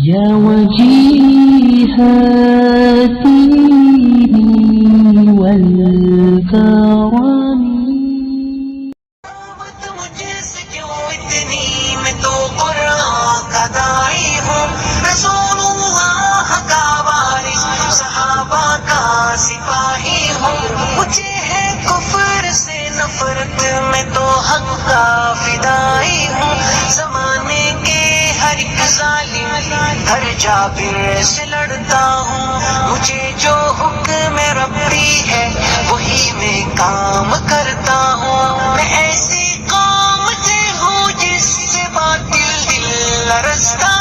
یا وجیہ الدین والکرم. مجھ سے کیوں اتنی، میں تو قرآن کا داعی ہوں، رسول اللہ کا وارث، صحابہ کا سپاہی ہوں. مجھے ہے کفر سے نفرت، میں تو حق کا فدائی ہوں. زمانے کے ہر ایک ظالم ہر جابر سے لڑتا ہوں. مجھے جو حکم ربی ہے وہی میں کام کرتا ہوں. میں ایسی قوم سے ہوں جس سے باطل دل لرزتا